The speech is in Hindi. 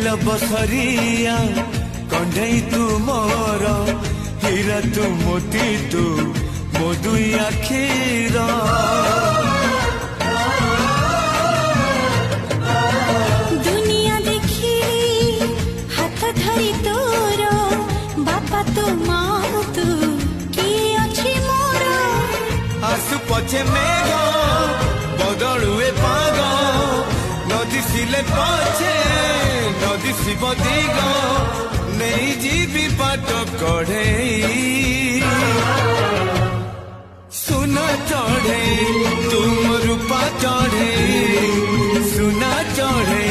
गेल बसरिया कंढई तू मोर हीरा तू मोती तू मो दुई आखिर दुनिया देखी हाथ धरी तोर बापा तो माँ तू किए अच्छी मोर आसु पछे मेघ बदलुए पाग नदी सिले पछे नदी शिव दिग नहीं जीवी पाट कढ़े सुना चढ़े तुम रूपा चढ़े सुना चढ़े